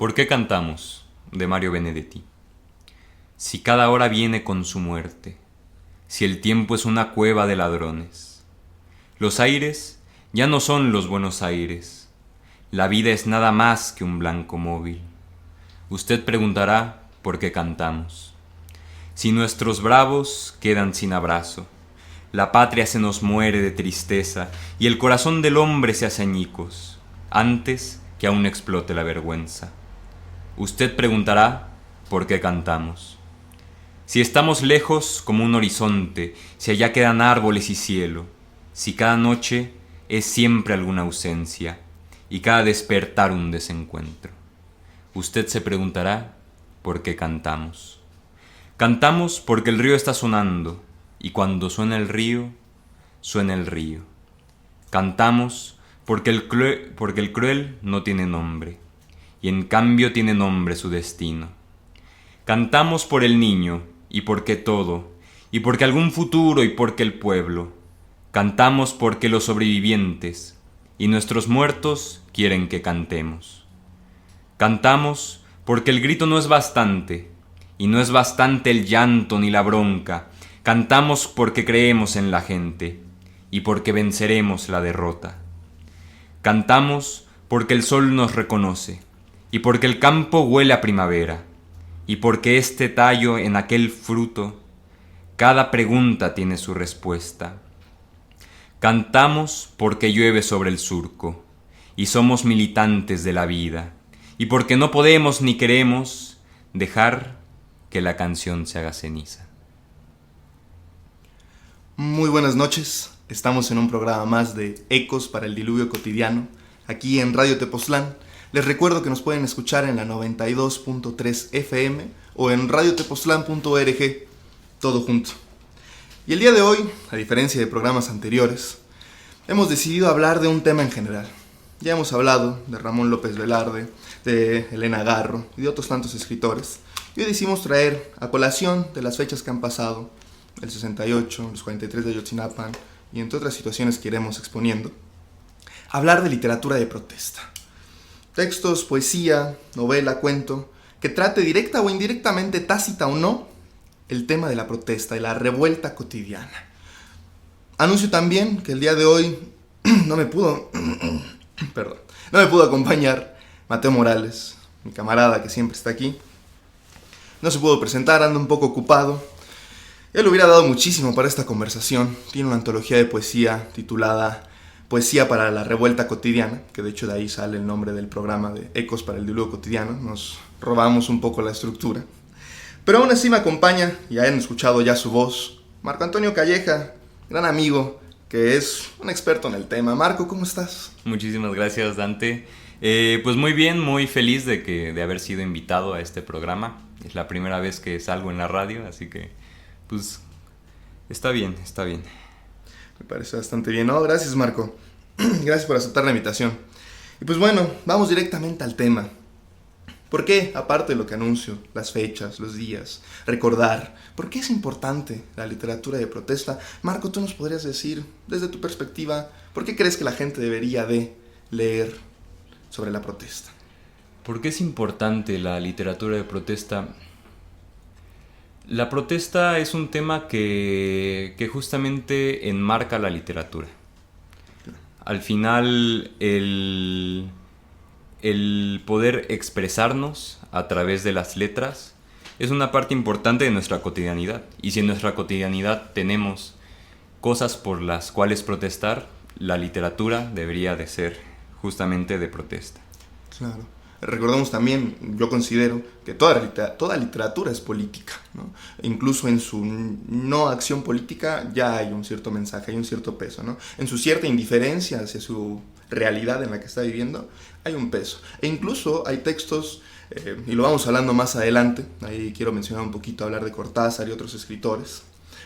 ¿Por qué cantamos? De Mario Benedetti. Si cada hora viene con su muerte, si el tiempo es una cueva de ladrones, los aires ya no son los buenos aires, la vida es nada más que un blanco móvil. Usted preguntará por qué cantamos. Si nuestros bravos quedan sin abrazo, la patria se nos muere de tristeza y el corazón del hombre se hace añicos, antes que aún explote la vergüenza. Usted preguntará por qué cantamos. Si estamos lejos como un horizonte, si allá quedan árboles y cielo, si cada noche es siempre alguna ausencia y cada despertar un desencuentro. Usted se preguntará por qué cantamos. Cantamos porque el río está sonando y cuando suena el río, suena el río. Cantamos porque el cruel no tiene nombre y en cambio tiene nombre su destino. Cantamos por el niño y porque todo, y porque algún futuro y porque el pueblo. Cantamos porque los sobrevivientes y nuestros muertos quieren que cantemos. Cantamos porque el grito no es bastante, y no es bastante el llanto ni la bronca. Cantamos porque creemos en la gente, y porque venceremos la derrota. Cantamos porque el sol nos reconoce, y porque el campo huele a primavera, y porque este tallo en aquel fruto, cada pregunta tiene su respuesta. Cantamos porque llueve sobre el surco, y somos militantes de la vida, y porque no podemos ni queremos dejar que la canción se haga ceniza. Muy buenas noches, estamos en un programa más de Ecos para el Diluvio Cotidiano, aquí en Radio Tepoztlán. Les recuerdo que nos pueden escuchar en la 92.3 FM o en radiotepoztlán.org, todo junto. Y el día de hoy, a diferencia de programas anteriores, hemos decidido hablar de un tema en general. Ya hemos hablado de Ramón López Velarde, de Elena Garro y de otros tantos escritores. Y hoy decidimos traer a colación de las fechas que han pasado, el 68, los 43 de Ayotzinapa y entre otras situaciones que iremos exponiendo, hablar de literatura de protesta. Textos, poesía, novela, cuento, que trate directa o indirectamente, tácita o no, el tema de la protesta, de la revuelta cotidiana. Anuncio también que el día de hoy no me pudo acompañar Mateo Morales, mi camarada que siempre está aquí. No se pudo presentar, anda un poco ocupado. Él hubiera dado muchísimo para esta conversación. Tiene una antología de poesía titulada Poesía para la Revuelta Cotidiana, que de hecho de ahí sale el nombre del programa de Ecos para el Diluvio Cotidiano. Nos robamos un poco la estructura. Pero aún así me acompaña, y han escuchado ya su voz, Marco Antonio Calleja, gran amigo, que es un experto en el tema. Marco, ¿cómo estás? Muchísimas gracias, Dante. Pues muy bien, muy feliz de haber sido invitado a este programa. Es la primera vez que salgo en la radio, así que pues está bien, está bien. Me parece bastante bien. No, gracias, Marco. Gracias por aceptar la invitación. Y pues bueno, vamos directamente al tema. ¿Por qué, aparte de lo que anuncio, las fechas, los días, recordar, por qué es importante la literatura de protesta? Marco, tú nos podrías decir, desde tu perspectiva, ¿por qué crees que la gente debería de leer sobre la protesta? ¿Por qué es importante la literatura de protesta? La protesta es un tema que justamente enmarca la literatura. Al final, el poder expresarnos a través de las letras es una parte importante de nuestra cotidianidad. Y si en nuestra cotidianidad tenemos cosas por las cuales protestar, la literatura debería de ser justamente de protesta. Claro. Recordemos también, yo considero que toda literatura es política, ¿no? Incluso en su no acción política ya hay un cierto mensaje, hay un cierto peso, ¿no? En su cierta indiferencia hacia su realidad en la que está viviendo, hay un peso. E incluso hay textos, y lo vamos hablando más adelante, ahí quiero mencionar un poquito, hablar de Cortázar y otros escritores,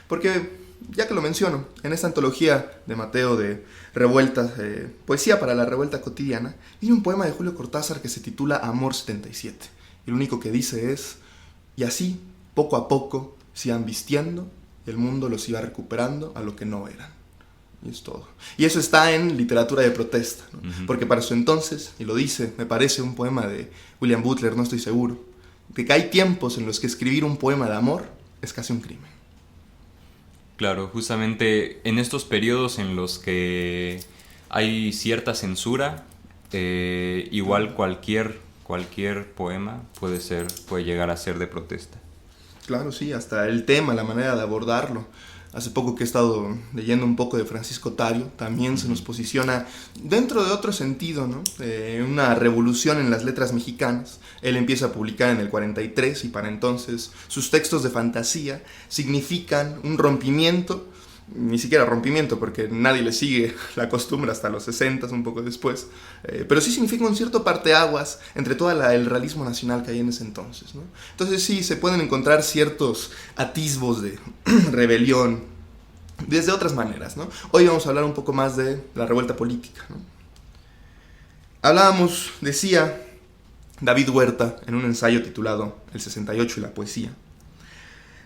porque ya que lo menciono, en esta antología de Mateo de Revueltas, Poesía para la Revuelta Cotidiana, viene un poema de Julio Cortázar que se titula Amor 77. Y lo único que dice es: y así, poco a poco, se iban vistiendo y el mundo los iba recuperando a lo que no eran. Y es todo. Y eso está en literatura de protesta, ¿no? Uh-huh. Porque para su entonces, y lo dice, me parece un poema de William Butler, no estoy seguro, de que hay tiempos en los que escribir un poema de amor es casi un crimen. Claro, justamente en estos periodos en los que hay cierta censura, igual cualquier poema puede llegar a ser de protesta. Claro, sí, hasta el tema, la manera de abordarlo. Hace poco que he estado leyendo un poco de Francisco Tario, también se nos posiciona dentro de otro sentido, ¿no? Una revolución en las letras mexicanas. Él empieza a publicar en el 43 y para entonces sus textos de fantasía significan un rompimiento, ni siquiera rompimiento porque nadie le sigue la costumbre hasta los 60, un poco después, pero sí significa un cierto parteaguas entre todo el realismo nacional que hay en ese entonces, ¿no? Entonces sí, se pueden encontrar ciertos atisbos de rebelión desde otras maneras, ¿no? Hoy vamos a hablar un poco más de la revuelta política, ¿no? Hablábamos, decía David Huerta en un ensayo titulado El 68 y la poesía,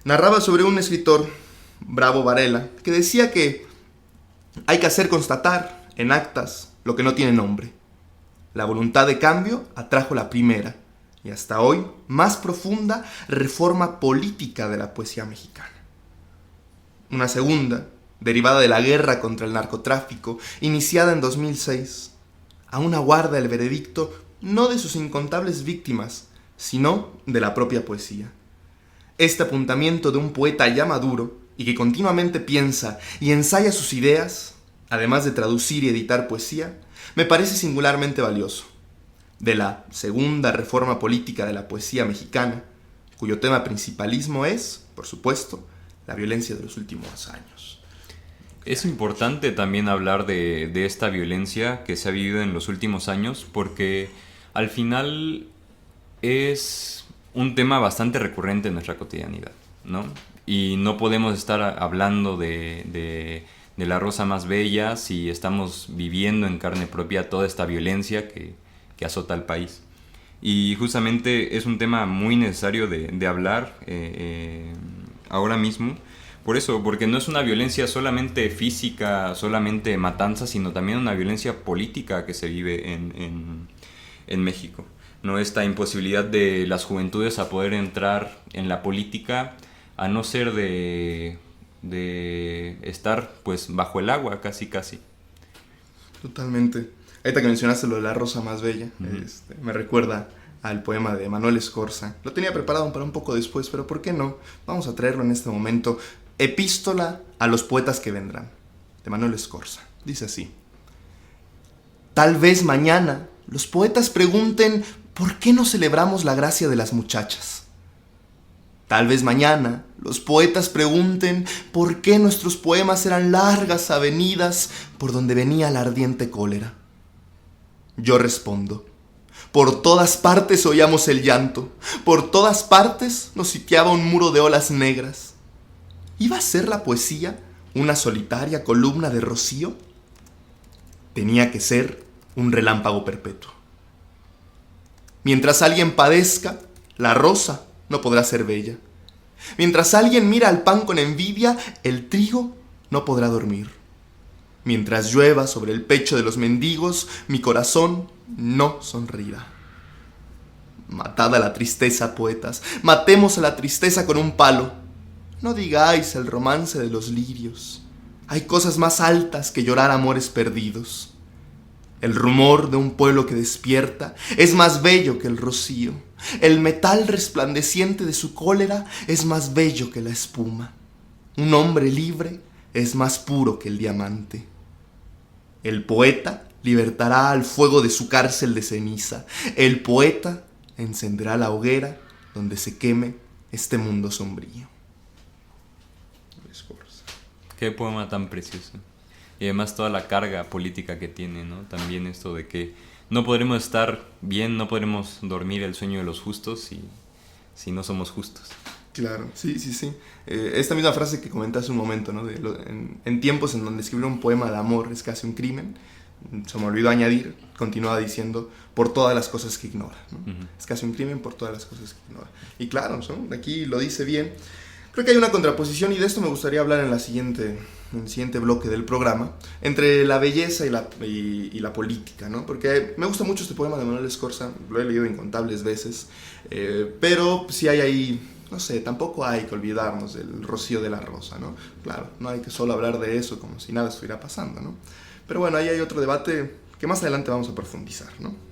narraba sobre un escritor, Bravo Varela, que decía que hay que hacer constatar en actas lo que no tiene nombre. La voluntad de cambio atrajo la primera y hasta hoy más profunda reforma política de la poesía mexicana. Una segunda, derivada de la guerra contra el narcotráfico, iniciada en 2006, aún aguarda el veredicto no de sus incontables víctimas, sino de la propia poesía. Este apuntamiento de un poeta ya maduro y que continuamente piensa y ensaya sus ideas, además de traducir y editar poesía, me parece singularmente valioso. De la segunda reforma política de la poesía mexicana, cuyo tema principalismo es, por supuesto, la violencia de los últimos años. Es importante también hablar de esta violencia que se ha vivido en los últimos años porque al final es un tema bastante recurrente en nuestra cotidianidad, ¿no? Y no podemos estar hablando de la rosa más bella si estamos viviendo en carne propia toda esta violencia que azota al país. Y justamente es un tema muy necesario de hablar ahora mismo. Por eso, porque no es una violencia solamente física, solamente matanza, sino también una violencia política que se vive en México, ¿no? Esta imposibilidad de las juventudes a poder entrar en la política a no ser de estar pues bajo el agua casi. Totalmente. Ahorita que mencionaste lo de la rosa más bella, me recuerda al poema de Manuel Escorza. Lo tenía preparado para un poco después, pero ¿por qué no? Vamos a traerlo en este momento. Epístola a los poetas que vendrán, de Manuel Escorza. Dice así: tal vez mañana los poetas pregunten ¿por qué no celebramos la gracia de las muchachas? Tal vez mañana los poetas pregunten por qué nuestros poemas eran largas avenidas por donde venía la ardiente cólera. Yo respondo: por todas partes oíamos el llanto, por todas partes nos sitiaba un muro de olas negras. ¿Iba a ser la poesía una solitaria columna de rocío? Tenía que ser un relámpago perpetuo. Mientras alguien padezca, la rosa no podrá ser bella. Mientras alguien mira al pan con envidia, el trigo no podrá dormir. Mientras llueva sobre el pecho de los mendigos, mi corazón no sonrirá. Matad a la tristeza, poetas, matemos a la tristeza con un palo. No digáis el romance de los lirios. Hay cosas más altas que llorar amores perdidos. El rumor de un pueblo que despierta es más bello que el rocío. El metal resplandeciente de su cólera es más bello que la espuma. Un hombre libre es más puro que el diamante. El poeta libertará al fuego de su cárcel de ceniza. El poeta encenderá la hoguera donde se queme este mundo sombrío. Qué poema tan precioso. Y además toda la carga política que tiene, ¿no? También esto de que no podremos estar bien, no podremos dormir el sueño de los justos si no somos justos. Claro, sí. Esta misma frase que comentaste un momento, ¿no? En tiempos en donde escribir un poema de amor es casi un crimen, se me olvidó añadir, continuaba diciendo, por todas las cosas que ignora, ¿no? Uh-huh. Es casi un crimen por todas las cosas que ignora. Y claro, ¿no? Aquí lo dice bien. Creo que hay una contraposición, y de esto me gustaría hablar en el siguiente bloque del programa, entre la belleza y la política, ¿no? Porque me gusta mucho este poema de Manuel Escorza, lo he leído incontables veces, pero sí hay ahí, no sé, tampoco hay que olvidarnos del rocío de la rosa, ¿no? Claro, no hay que solo hablar de eso como si nada estuviera pasando, ¿no? Pero bueno, ahí hay otro debate que más adelante vamos a profundizar, ¿no?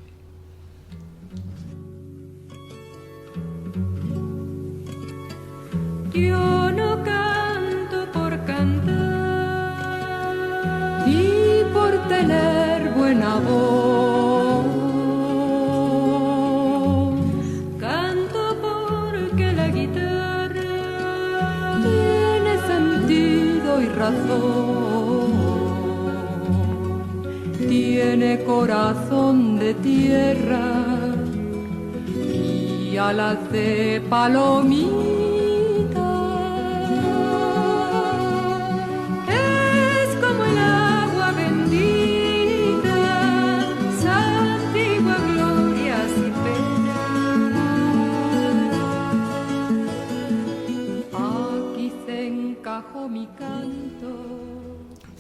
Yo no canto por cantar y por tener buena voz. Canto porque la guitarra tiene sentido y razón. Tiene corazón de tierra y alas de palomita.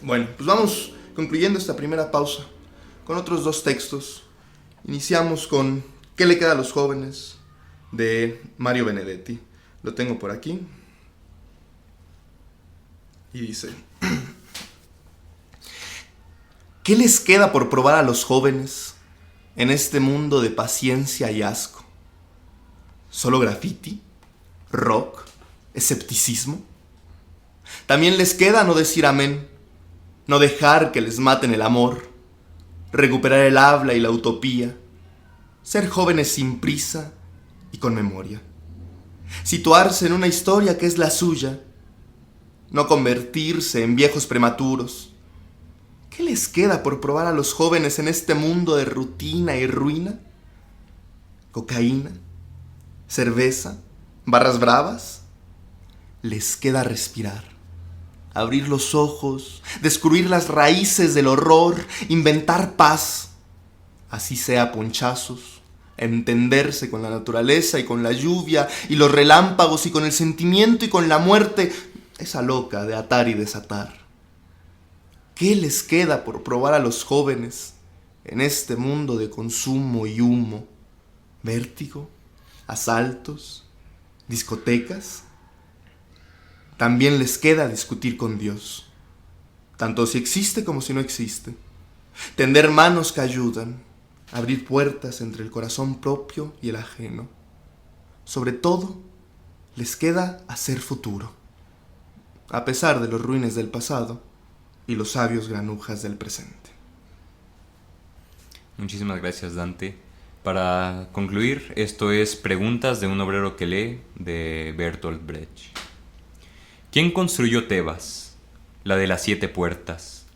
Bueno, pues vamos concluyendo esta primera pausa con otros dos textos. Iniciamos con ¿Qué le queda a los jóvenes?, de Mario Benedetti. Lo tengo por aquí. Y dice: ¿qué les queda por probar a los jóvenes en este mundo de paciencia y asco? ¿Solo graffiti? ¿Rock? ¿Escepticismo? También les queda no decir amén, no dejar que les maten el amor, recuperar el habla y la utopía, ser jóvenes sin prisa y con memoria, situarse en una historia que es la suya, no convertirse en viejos prematuros. ¿Qué les queda por probar a los jóvenes en este mundo de rutina y ruina? ¿Cocaína? ¿Cerveza? ¿Barras bravas? Les queda respirar, abrir los ojos, descubrir las raíces del horror, inventar paz, así sea a ponchazos, entenderse con la naturaleza y con la lluvia y los relámpagos y con el sentimiento y con la muerte, esa loca de atar y desatar. ¿Qué les queda por probar a los jóvenes en este mundo de consumo y humo? ¿Vértigo? ¿Asaltos? ¿Discotecas? También les queda discutir con Dios, tanto si existe como si no existe, tender manos que ayudan, abrir puertas entre el corazón propio y el ajeno. Sobre todo, les queda hacer futuro, a pesar de los ruines del pasado y los sabios granujas del presente. Muchísimas gracias, Dante. Para concluir, esto es Preguntas de un obrero que lee, de Bertolt Brecht. ¿Quién construyó Tebas, la de las 7 puertas?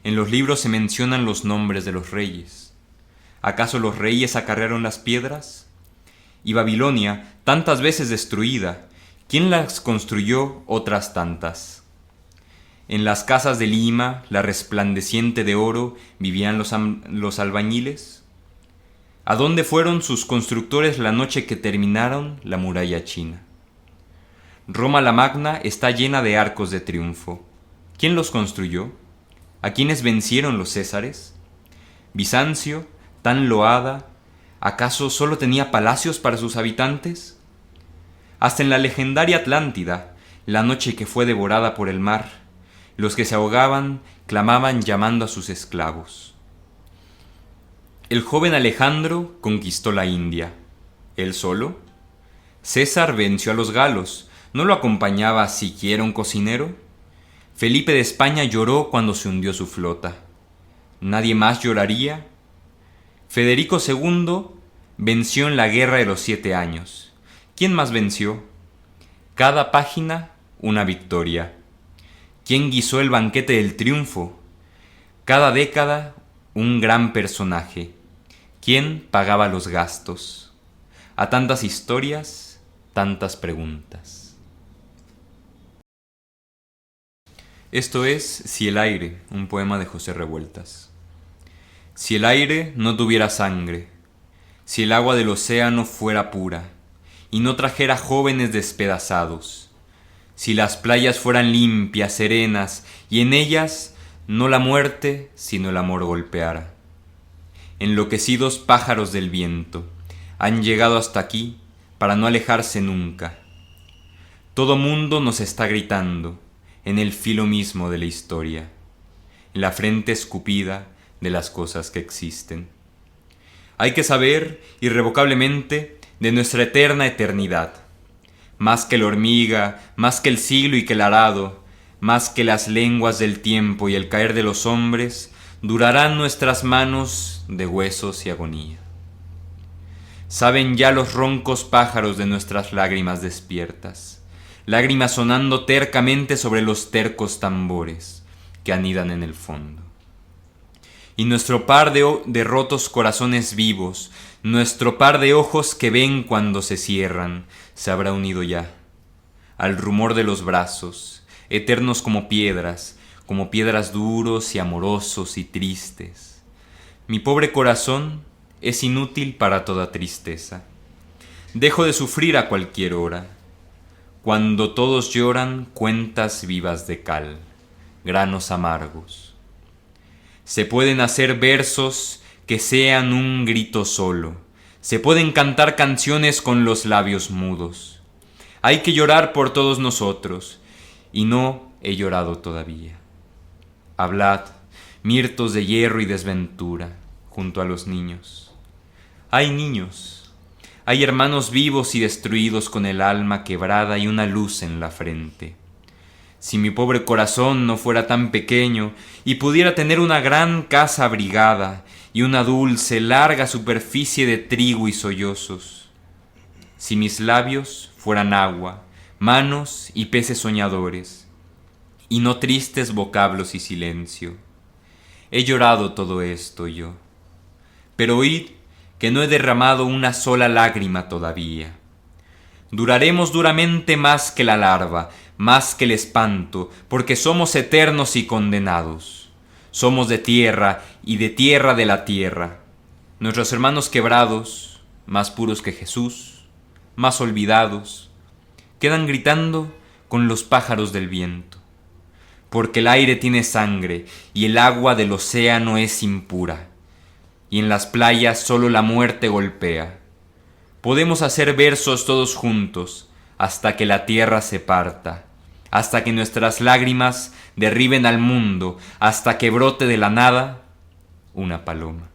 En los libros se mencionan los nombres de los reyes. ¿Acaso los reyes acarrearon las piedras? Y Babilonia, tantas veces destruida, ¿quién las construyó otras tantas? En las casas de Lima, la resplandeciente de oro, ¿vivían los albañiles? ¿A dónde fueron sus constructores la noche que terminaron la muralla china? Roma la Magna está llena de arcos de triunfo. ¿Quién los construyó? ¿A quiénes vencieron los césares? Bizancio, tan loada, ¿acaso solo tenía palacios para sus habitantes? Hasta en la legendaria Atlántida, la noche que fue devorada por el mar, los que se ahogaban clamaban llamando a sus esclavos. El joven Alejandro conquistó la India. ¿Él solo? César venció a los galos. ¿No lo acompañaba siquiera un cocinero? Felipe de España lloró cuando se hundió su flota. ¿Nadie más lloraría? Federico II venció en la guerra de los 7 años. ¿Quién más venció? Cada página una victoria. ¿Quién guisó el banquete del triunfo? Cada década un gran personaje. ¿Quién pagaba los gastos? A tantas historias, tantas preguntas. Esto es Si el aire, un poema de José Revueltas. Si el aire no tuviera sangre, si el agua del océano fuera pura, y no trajera jóvenes despedazados, Si las playas fueran limpias, serenas, y en ellas no la muerte, sino el amor golpeara. Enloquecidos pájaros del viento, han llegado hasta aquí para no alejarse nunca. Todo mundo nos está gritando en el filo mismo de la historia, en la frente escupida de las cosas que existen. Hay que saber irrevocablemente de nuestra eterna eternidad, más que la hormiga, más que el siglo y que el arado, más que las lenguas del tiempo y el caer de los hombres, durarán nuestras manos de huesos y agonía. Saben ya los roncos pájaros de nuestras lágrimas despiertas, lágrimas sonando tercamente sobre los tercos tambores que anidan en el fondo. Y nuestro par de rotos corazones vivos, nuestro par de ojos que ven cuando se cierran, se habrá unido ya al rumor de los brazos, eternos como piedras duros y amorosos y tristes. Mi pobre corazón es inútil para toda tristeza. Dejo de sufrir a cualquier hora. Cuando todos lloran, cuentas vivas de cal, granos amargos. Se pueden hacer versos que sean un grito solo. Se pueden cantar canciones con los labios mudos. Hay que llorar por todos nosotros, y no he llorado todavía. Hablad, mirtos de hierro y desventura, junto a los niños. Hay niños, hay hermanos vivos y destruidos con el alma quebrada y una luz en la frente. Si mi pobre corazón no fuera tan pequeño y pudiera tener una gran casa abrigada y una dulce, larga superficie de trigo y sollozos. Si mis labios fueran agua, manos y peces soñadores, y no tristes vocablos y silencio. He llorado todo esto yo, pero oíd que no he derramado una sola lágrima todavía. Duraremos duramente más que la larva, más que el espanto, porque somos eternos y condenados. Somos de tierra y de tierra de la tierra. Nuestros hermanos quebrados, más puros que Jesús, más olvidados, quedan gritando con los pájaros del viento. Porque el aire tiene sangre y el agua del océano es impura, y en las playas solo la muerte golpea. Podemos hacer versos todos juntos hasta que la tierra se parta, hasta que nuestras lágrimas derriben al mundo, hasta que brote de la nada una paloma.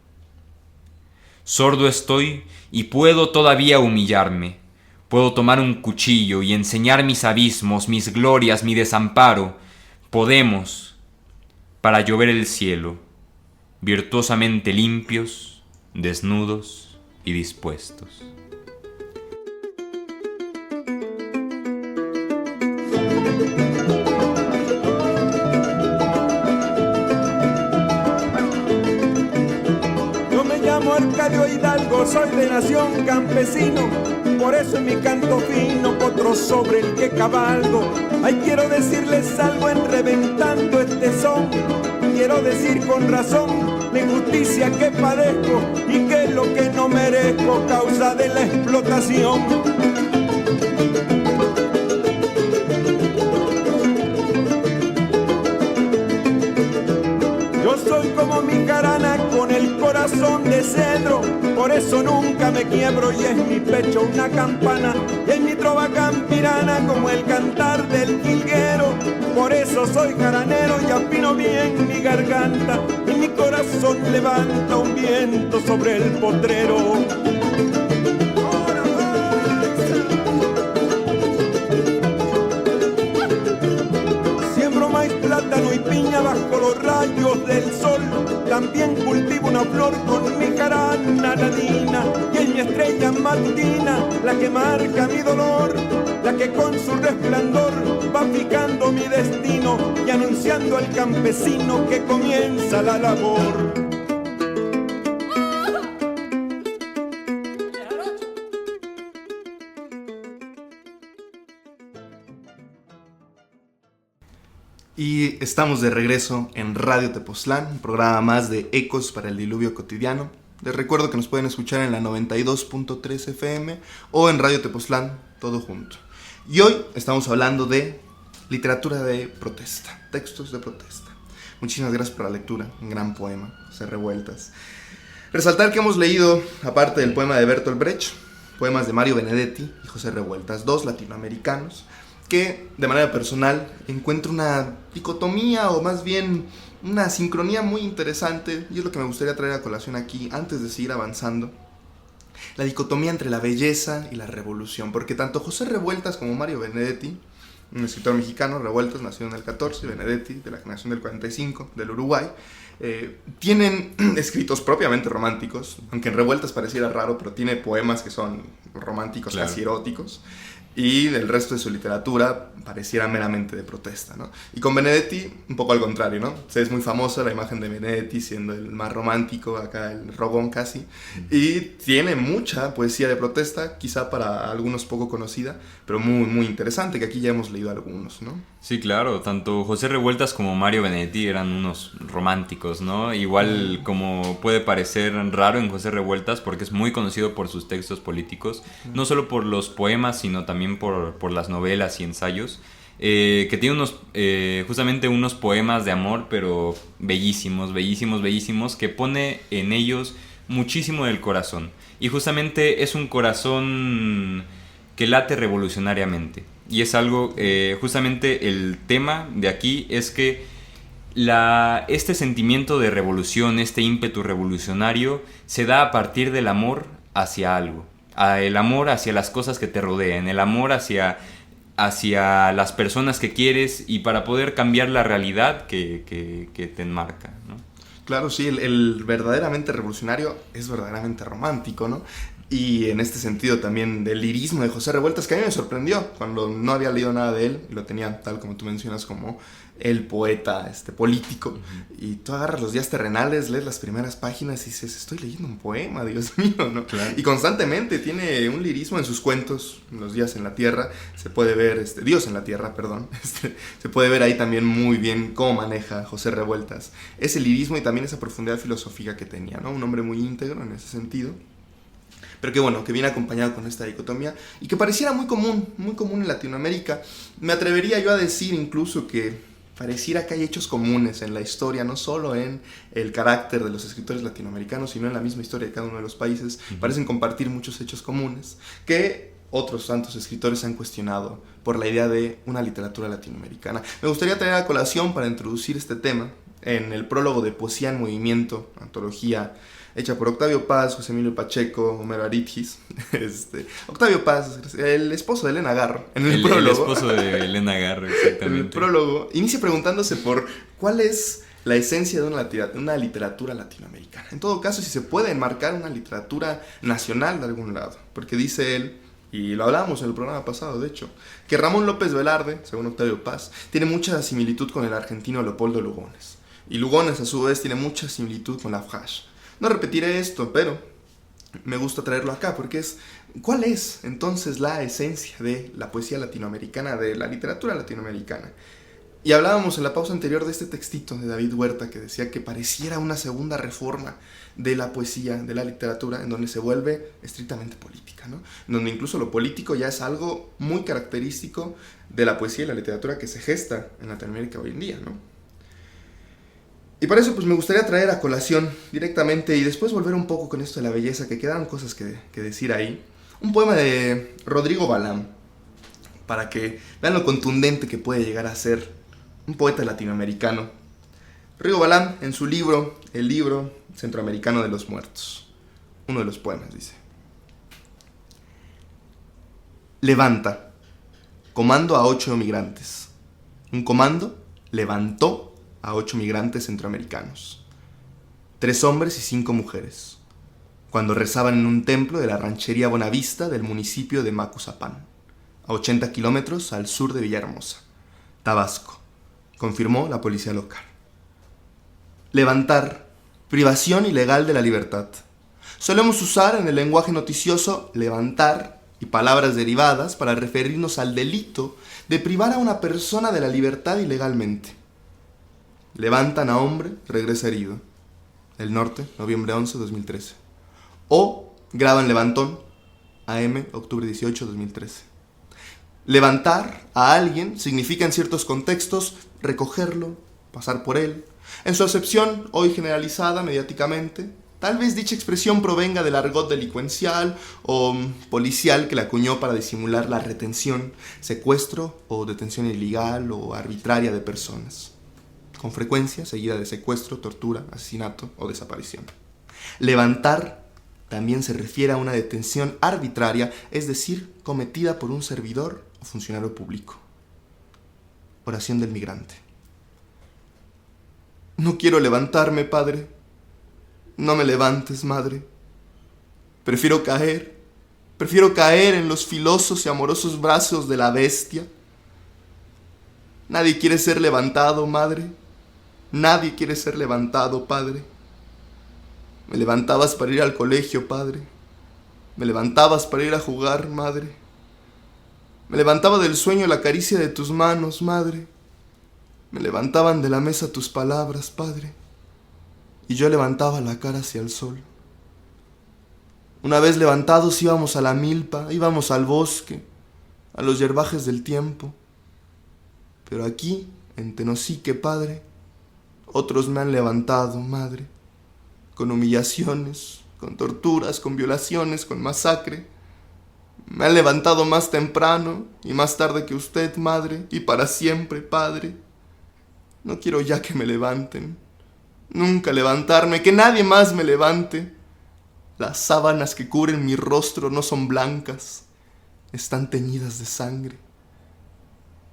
Sordo estoy y puedo todavía humillarme. Puedo tomar un cuchillo y enseñar mis abismos, mis glorias, mi desamparo. Podemos, para llover el cielo, virtuosamente limpios, desnudos y dispuestos. Yo me llamo Arcadio Hidalgo, soy de nación campesino, por eso en mi canto fino potro sobre el que cabalgo. Ay, quiero decirles algo en reventando este son, quiero decir con razón la injusticia que padezco y que es lo que no merezco, causa de la explotación. Yo soy como mi jarana con el corazón de cedro, por eso nunca me quiebro y es mi pecho una campana y es mi trova campirana como el cantar del jilguero. Por eso soy jaranero y afino bien mi garganta y mi corazón levanta un viento sobre el potrero. Siembro maíz, plátano y piña bajo los rayos del sol. También cultivo una flor con mi jarana ladina y es mi estrella matutina la que marca mi dolor, la que con su resplandor va fijando mi destino y anunciando al campesino que comienza la labor. Y estamos de regreso en Radio Tepoztlán, un programa más de Ecos para el Diluvio Cotidiano. Les recuerdo que nos pueden escuchar en la 92.3 FM o en Radio Tepoztlán, todo junto. Y hoy estamos hablando de literatura de protesta, textos de protesta. Muchísimas gracias por la lectura, un gran poema, José Revueltas. Resaltar que hemos leído, aparte del poema de Bertolt Brecht, poemas de Mario Benedetti y José Revueltas, dos latinoamericanos, que de manera personal encuentro una dicotomía o más bien una sincronía muy interesante, y es lo que me gustaría traer a colación aquí antes de seguir avanzando. La dicotomía entre la belleza y la revolución, porque tanto José Revueltas como Mario Benedetti, un escritor mexicano, Revueltas nació en el 14, Benedetti de la generación del 45, del Uruguay, tienen escritos propiamente románticos, aunque en Revueltas pareciera raro, pero tiene poemas que son románticos, claro, casi eróticos, y el resto de su literatura pareciera meramente de protesta, ¿no? Y con Benedetti, un poco al contrario, ¿no? O sea, es muy famosa la imagen de Benedetti siendo el más romántico, acá el rogón casi, y tiene mucha poesía de protesta, quizá para algunos poco conocida, pero muy, muy interesante, que aquí ya hemos leído algunos, ¿no? Sí, claro, tanto José Revueltas como Mario Benedetti eran unos románticos, ¿no? Igual como puede parecer raro en José Revueltas, porque es muy conocido por sus textos políticos, no solo por los poemas, sino también por las novelas y ensayos, que tiene justamente unos poemas de amor, pero bellísimos, bellísimos, bellísimos, que pone en ellos muchísimo del corazón. Y justamente es un corazón que late revolucionariamente. Y es algo, justamente el tema de aquí es que este sentimiento de revolución, este ímpetu revolucionario, se da a partir del amor hacia algo. El amor hacia las cosas que te rodean, el amor hacia las personas que quieres y para poder cambiar la realidad que te enmarca, ¿no? Claro, sí, el verdaderamente revolucionario es verdaderamente romántico, ¿no? Y en este sentido también del lirismo de José Revueltas, que a mí me sorprendió cuando no había leído nada de él, y lo tenía tal como tú mencionas como el poeta político, y tú agarras los días terrenales, lees las primeras páginas y dices, estoy leyendo un poema, Dios mío, ¿no? Claro. Y constantemente tiene un lirismo en sus cuentos, Los días en la tierra, se puede ver, Dios en la tierra, perdón, se puede ver ahí también muy bien cómo maneja José Revueltas ese lirismo y también esa profundidad filosófica que tenía, ¿no? Un hombre muy íntegro en ese sentido, pero que bueno, que viene acompañado con esta dicotomía y que pareciera muy común en Latinoamérica. Me atrevería yo a decir incluso que pareciera que hay hechos comunes en la historia, no solo en el carácter de los escritores latinoamericanos, sino en la misma historia de cada uno de los países. Parecen compartir muchos hechos comunes que otros tantos escritores han cuestionado por la idea de una literatura latinoamericana. Me gustaría traer a colación para introducir este tema en el prólogo de Poesía en Movimiento, antología hecha por Octavio Paz, José Emilio Pacheco, Homero Aridgis. Octavio Paz, el esposo de Elena Garro, en el prólogo. El esposo de Elena Garro, exactamente. En el prólogo inicia preguntándose por cuál es la esencia de una literatura latinoamericana. En todo caso, si se puede enmarcar una literatura nacional de algún lado. Porque dice él, y lo hablábamos en el programa pasado, de hecho, que Ramón López Velarde, según Octavio Paz, tiene mucha similitud con el argentino Leopoldo Lugones. Y Lugones, a su vez, tiene mucha similitud con Lafrage. No repetiré esto, pero me gusta traerlo acá, porque ¿cuál es entonces la esencia de la poesía latinoamericana, de la literatura latinoamericana? Y hablábamos en la pausa anterior de este textito de David Huerta que decía que pareciera una segunda reforma de la poesía, de la literatura, en donde se vuelve estrictamente política, ¿no? En donde incluso lo político ya es algo muy característico de la poesía y la literatura que se gesta en Latinoamérica hoy en día, ¿no? Y para eso pues me gustaría traer a colación directamente y después volver un poco con esto de la belleza, que quedaron cosas que decir ahí, un poema de Rodrigo Balán, para que vean lo contundente que puede llegar a ser un poeta latinoamericano. Rodrigo Balán, en su libro, el libro centroamericano de los muertos, uno de los poemas dice: levanta, comando a 8 migrantes. Un comando levantó a 8 migrantes centroamericanos, 3 hombres y 5 mujeres, cuando rezaban en un templo de la ranchería Bonavista del municipio de Macuzapán, a 80 kilómetros al sur de Villahermosa, Tabasco, confirmó la policía local. Levantar, privación ilegal de la libertad. Solemos usar en el lenguaje noticioso levantar y palabras derivadas para referirnos al delito de privar a una persona de la libertad ilegalmente. Levantan a hombre, regresa herido. El Norte, noviembre 11, 2013. O graban levantón, AM, octubre 18, 2013. Levantar a alguien significa en ciertos contextos recogerlo, pasar por él. En su acepción, hoy generalizada mediáticamente, tal vez dicha expresión provenga del argot delincuencial o policial que la acuñó para disimular la retención, secuestro o detención ilegal o arbitraria de personas, con frecuencia seguida de secuestro, tortura, asesinato o desaparición. Levantar también se refiere a una detención arbitraria, es decir, cometida por un servidor o funcionario público. Oración del migrante. No quiero levantarme, padre. No me levantes, madre. Prefiero caer en los filosos y amorosos brazos de la bestia. Nadie quiere ser levantado, madre. Nadie quiere ser levantado, padre. Me levantabas para ir al colegio, padre. Me levantabas para ir a jugar, madre. Me levantaba del sueño la caricia de tus manos, madre. Me levantaban de la mesa tus palabras, padre. Y yo levantaba la cara hacia el sol. Una vez levantados íbamos a la milpa, íbamos al bosque, a los yerbajes del tiempo. Pero aquí, en Tenosique, padre, otros me han levantado, madre, con humillaciones, con torturas, con violaciones, con masacre. Me han levantado más temprano y más tarde que usted, madre, y para siempre, padre. No quiero ya que me levanten. Nunca levantarme, que nadie más me levante. Las sábanas que cubren mi rostro no son blancas, están teñidas de sangre.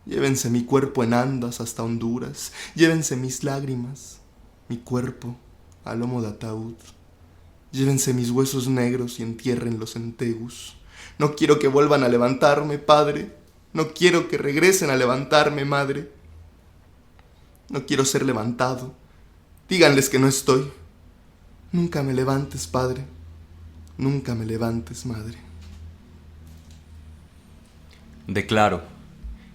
Llévense mi cuerpo en andas hasta Honduras, llévense mis lágrimas, mi cuerpo a lomo de ataúd. Llévense mis huesos negros y entiérrenlos en Tegus. No quiero que vuelvan a levantarme, padre. No quiero que regresen a levantarme, madre. No quiero ser levantado. Díganles que no estoy. Nunca me levantes, padre. Nunca me levantes, madre. Declaro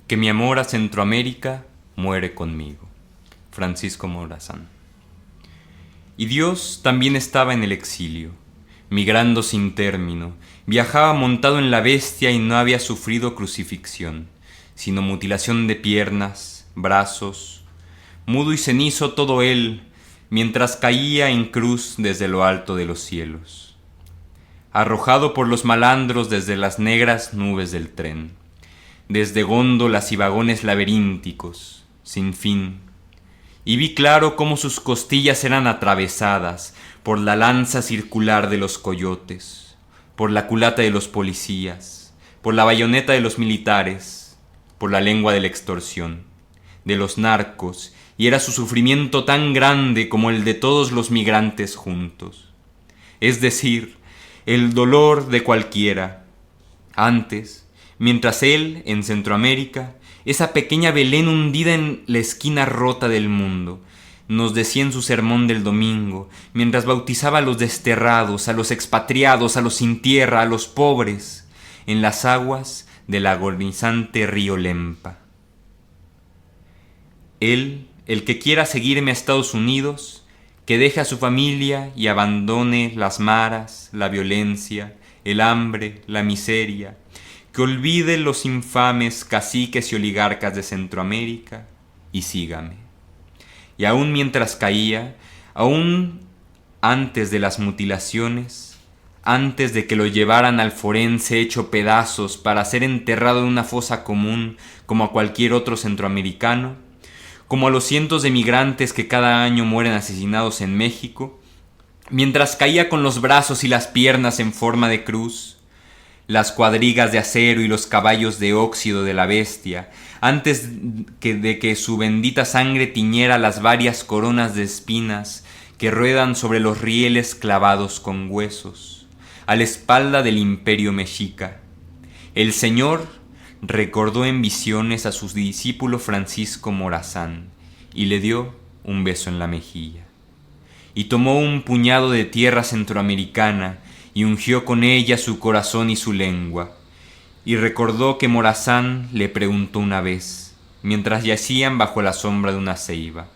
que mi amor a Centroamérica muere conmigo. Francisco Morazán. Y Dios también estaba en el exilio, migrando sin término, viajaba montado en la bestia y no había sufrido crucifixión, sino mutilación de piernas, brazos, mudo y cenizo todo él, mientras caía en cruz desde lo alto de los cielos, arrojado por los malandros desde las negras nubes del tren, desde góndolas y vagones laberínticos, sin fin, y vi claro cómo sus costillas eran atravesadas por la lanza circular de los coyotes, por la culata de los policías, por la bayoneta de los militares, por la lengua de la extorsión, de los narcos, y era su sufrimiento tan grande como el de todos los migrantes juntos. Es decir, el dolor de cualquiera. Antes, mientras él, en Centroamérica, esa pequeña Belén hundida en la esquina rota del mundo, nos decía en su sermón del domingo, mientras bautizaba a los desterrados, a los expatriados, a los sin tierra, a los pobres, en las aguas del agonizante río Lempa. Él, el que quiera seguirme a Estados Unidos, que deje a su familia y abandone las maras, la violencia, el hambre, la miseria, que olvide los infames caciques y oligarcas de Centroamérica y sígame. Y aún mientras caía, aún antes de las mutilaciones, antes de que lo llevaran al forense hecho pedazos para ser enterrado en una fosa común como a cualquier otro centroamericano, como a los cientos de migrantes que cada año mueren asesinados en México, mientras caía con los brazos y las piernas en forma de cruz, las cuadrigas de acero y los caballos de óxido de la bestia, antes de que su bendita sangre tiñera las varias coronas de espinas que ruedan sobre los rieles clavados con huesos, a la espalda del imperio mexica. El Señor recordó en visiones a su discípulo Francisco Morazán y le dio un beso en la mejilla. Y tomó un puñado de tierra centroamericana y ungió con ella su corazón y su lengua. Y recordó que Morazán le preguntó una vez, mientras yacían bajo la sombra de una ceiba,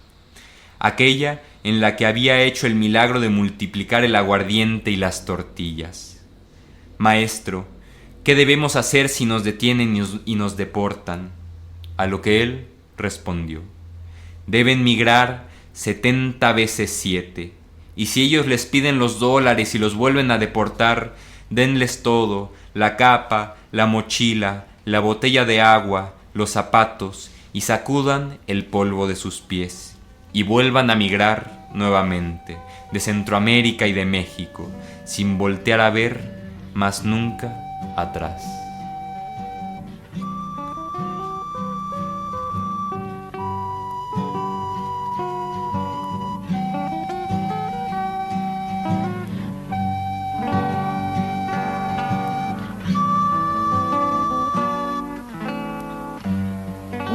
aquella en la que había hecho el milagro de multiplicar el aguardiente y las tortillas: Maestro, ¿qué debemos hacer si nos detienen y nos deportan? A lo que él respondió: deben migrar 70 veces 7, y si ellos les piden los dólares y los vuelven a deportar, denles todo, la capa, la mochila, la botella de agua, los zapatos, y sacudan el polvo de sus pies, y vuelvan a migrar nuevamente, de Centroamérica y de México, sin voltear a ver más nunca atrás.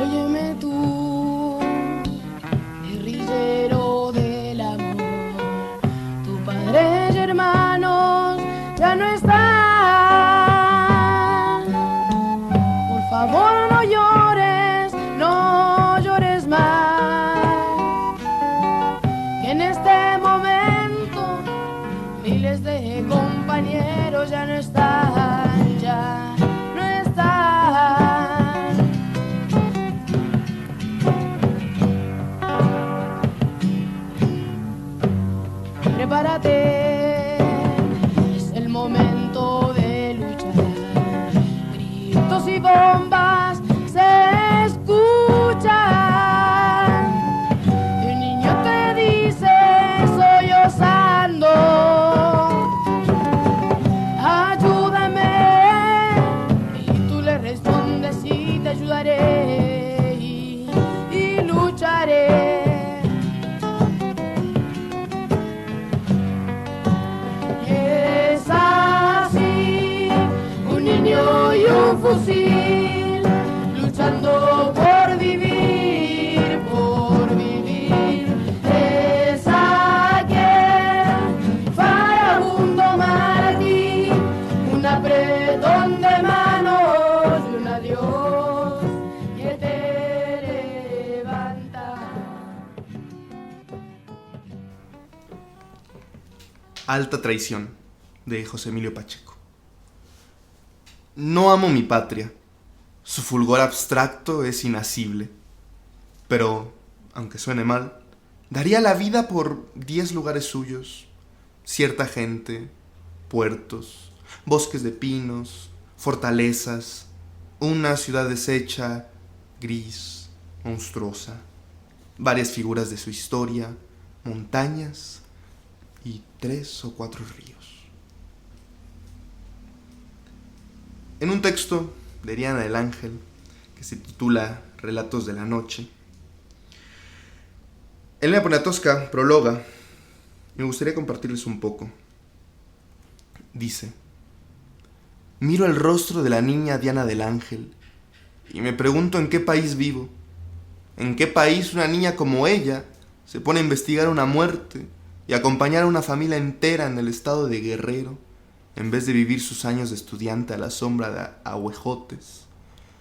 Óyeme tú, guerrillero del amor, tu padre y hermanos ya no están. Por favor no llores más, que en este momento miles de compañeros ya no están, ya no están. Prepárate, es el momento de luchar. Gritos y bombas se escuchan. Y un niño te dice, sollozando, ayúdame. Y tú le respondes, sí, te ayudaré y lucharé. Y un fusil, luchando por vivir, es aquel vagabundo maravilloso, un apretón de manos y un adiós que te levanta. Alta traición, de José Emilio Pacheco. No amo mi patria, su fulgor abstracto es inasible, pero, aunque suene mal, daría la vida por 10 lugares suyos, cierta gente, puertos, bosques de pinos, fortalezas, una ciudad deshecha, gris, monstruosa, varias figuras de su historia, montañas y 3 o 4 ríos. En un texto de Diana del Ángel, que se titula Relatos de la Noche, Elena Poniatowska prologa, me gustaría compartirles un poco. Dice: miro el rostro de la niña Diana del Ángel y me pregunto en qué país vivo, en qué país una niña como ella se pone a investigar una muerte y acompañar a una familia entera en el estado de Guerrero, en vez de vivir sus años de estudiante a la sombra de ahuejotes,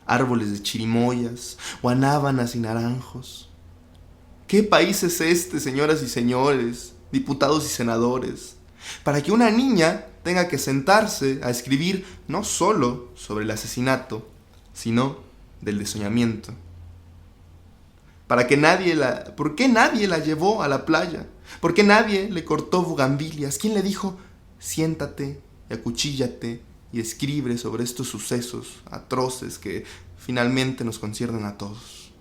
árboles de chirimoyas, guanábanas y naranjos. ¿Qué país es este, señoras y señores, diputados y senadores, para que una niña tenga que sentarse a escribir no solo sobre el asesinato, sino del desoñamiento? ¿Por qué nadie la llevó a la playa? ¿Por qué nadie le cortó bugambilias? ¿Quién le dijo, siéntate y acuchíllate y escribe sobre estos sucesos atroces que finalmente nos conciernen a todos?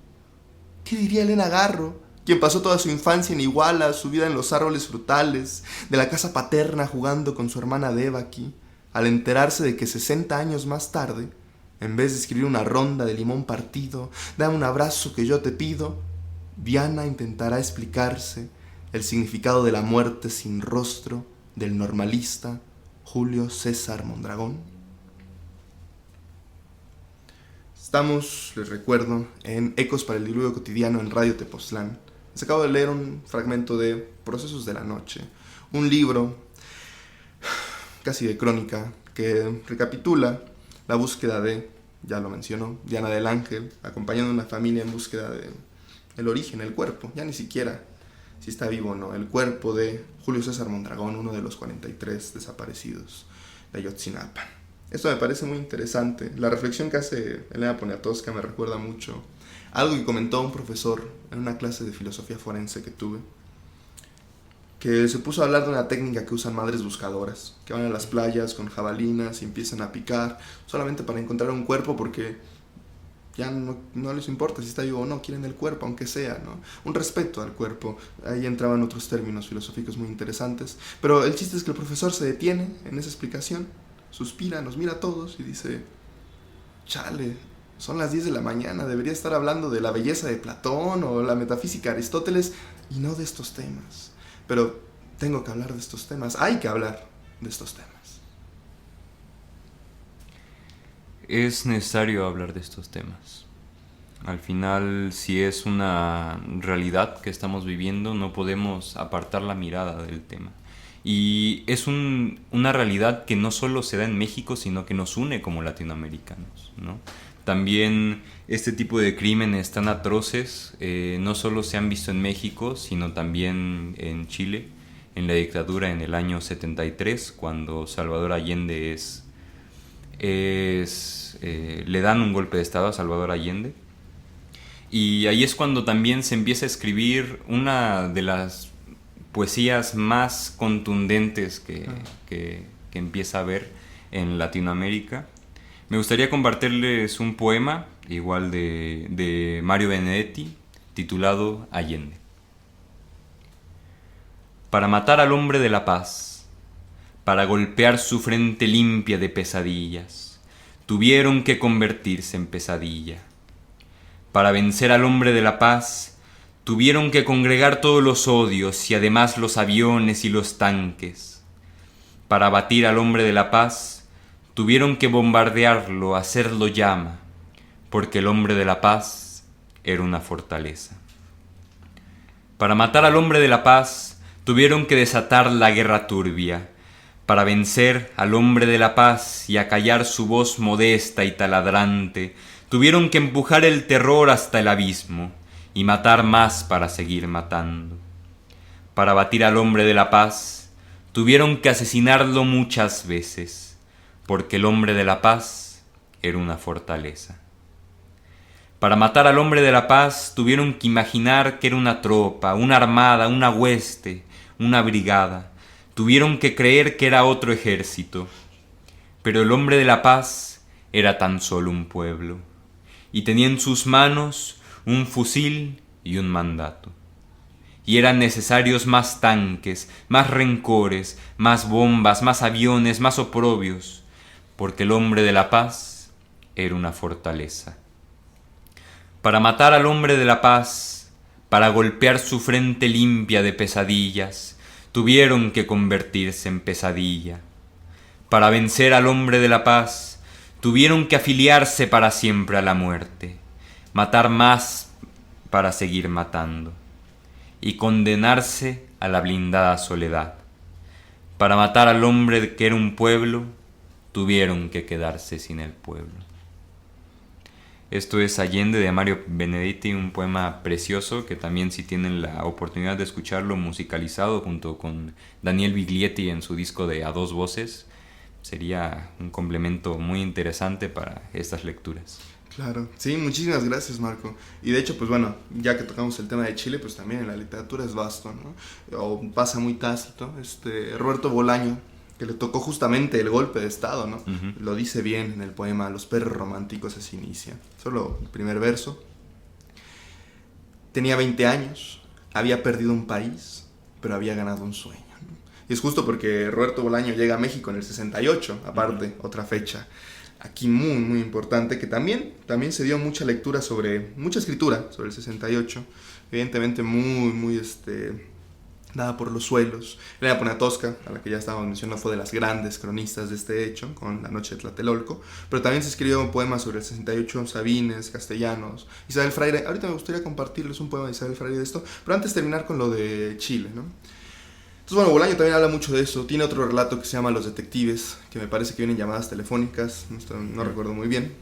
¿Qué diría Elena Garro, quien pasó toda su infancia en Iguala, su vida en los árboles frutales de la casa paterna jugando con su hermana Devaki, al enterarse de que 60 años más tarde, en vez de escribir una ronda de limón partido, dame un abrazo que yo te pido, Diana intentará explicarse el significado de la muerte sin rostro del normalista Julio César Mondragón? Estamos, les recuerdo, en Ecos para el Diluvio Cotidiano en Radio Tepoztlán. Les acabo de leer un fragmento de Procesos de la Noche, un libro casi de crónica que recapitula la búsqueda de, ya lo mencionó, Diana del Ángel, acompañando a una familia en búsqueda de el origen, el cuerpo, ya ni siquiera si está vivo o no, el cuerpo de Julio César Mondragón, uno de los 43 desaparecidos de Ayotzinapa. Esto me parece muy interesante. La reflexión que hace Elena Poniatowska me recuerda mucho algo que comentó un profesor en una clase de filosofía forense que tuve, que se puso a hablar de una técnica que usan madres buscadoras, que van a las playas con jabalinas y empiezan a picar solamente para encontrar un cuerpo, porque ya no les importa si está vivo o no, quieren el cuerpo, aunque sea, ¿no? Un respeto al cuerpo. Ahí entraban otros términos filosóficos muy interesantes. Pero el chiste es que el profesor se detiene en esa explicación, suspira, nos mira a todos y dice: chale, son las 10 de la mañana, debería estar hablando de la belleza de Platón o la metafísica de Aristóteles y no de estos temas. Pero tengo que hablar de estos temas, hay que hablar de estos temas. Es necesario hablar de estos temas. Al final, si es una realidad que estamos viviendo, no podemos apartar la mirada del tema. Y es una realidad que no solo se da en México, sino que nos une como latinoamericanos, ¿no? También este tipo de crímenes tan atroces no solo se han visto en México, sino también en Chile, en la dictadura en el año 73, cuando Salvador Allende le dan un golpe de estado a Salvador Allende. Y ahí es cuando también se empieza a escribir una de las poesías más contundentes que empieza a haber en Latinoamérica. Me gustaría compartirles un poema, igual de Mario Benedetti, titulado Allende. Para matar al hombre de la paz, para golpear su frente limpia de pesadillas, tuvieron que convertirse en pesadilla. Para vencer al hombre de la paz, tuvieron que congregar todos los odios y además los aviones y los tanques. Para abatir al hombre de la paz, tuvieron que bombardearlo, hacerlo llama, porque el hombre de la paz era una fortaleza. Para matar al hombre de la paz, tuvieron que desatar la guerra turbia. Para vencer al hombre de la paz y acallar su voz modesta y taladrante, tuvieron que empujar el terror hasta el abismo y matar más para seguir matando. Para batir al hombre de la paz, tuvieron que asesinarlo muchas veces, porque el hombre de la paz era una fortaleza. Para matar al hombre de la paz, tuvieron que imaginar que era una tropa, una armada, una hueste, una brigada. Tuvieron que creer que era otro ejército. Pero el hombre de la paz era tan solo un pueblo, y tenía en sus manos un fusil y un mandato. Y eran necesarios más tanques, más rencores, más bombas, más aviones, más oprobios, porque el hombre de la paz era una fortaleza. Para matar al hombre de la paz, para golpear su frente limpia de pesadillas, tuvieron que convertirse en pesadilla. Para vencer al hombre de la paz, tuvieron que afiliarse para siempre a la muerte, matar más para seguir matando, y condenarse a la blindada soledad. Para matar al hombre que era un pueblo, tuvieron que quedarse sin el pueblo. Esto es Allende de Mario Benedetti, un poema precioso que también, si tienen la oportunidad de escucharlo musicalizado junto con Daniel Biglietti en su disco de A Dos Voces, sería un complemento muy interesante para estas lecturas. Claro, sí, muchísimas gracias, Marco. Y de hecho, pues bueno, ya que tocamos el tema de Chile, pues también en la literatura es vasto, ¿no? O pasa muy tácito. Roberto Bolaño, que le tocó justamente el golpe de estado, ¿no? Uh-huh. Lo dice bien en el poema Los perros románticos, así inicia. Solo el primer verso. Tenía 20 años, había perdido un país, pero había ganado un sueño, ¿no? Y es justo porque Roberto Bolaño llega a México en el 68, aparte, uh-huh, otra fecha aquí muy, muy importante, que también se dio mucha escritura sobre el 68, evidentemente muy, dada por los suelos. Elena Poniatowska, a la que ya estábamos mencionando, fue de las grandes cronistas de este hecho, con La Noche de Tlatelolco, pero también se escribió poemas sobre el 68, Sabines, Castellanos, Isabel Fraire. Ahorita me gustaría compartirles un poema de Isabel Fraire de esto, pero antes terminar con lo de Chile, ¿no? Entonces, bueno, Bolaño también habla mucho de eso. Tiene otro relato que se llama Los Detectives, que me parece que vienen llamadas telefónicas, no recuerdo muy bien.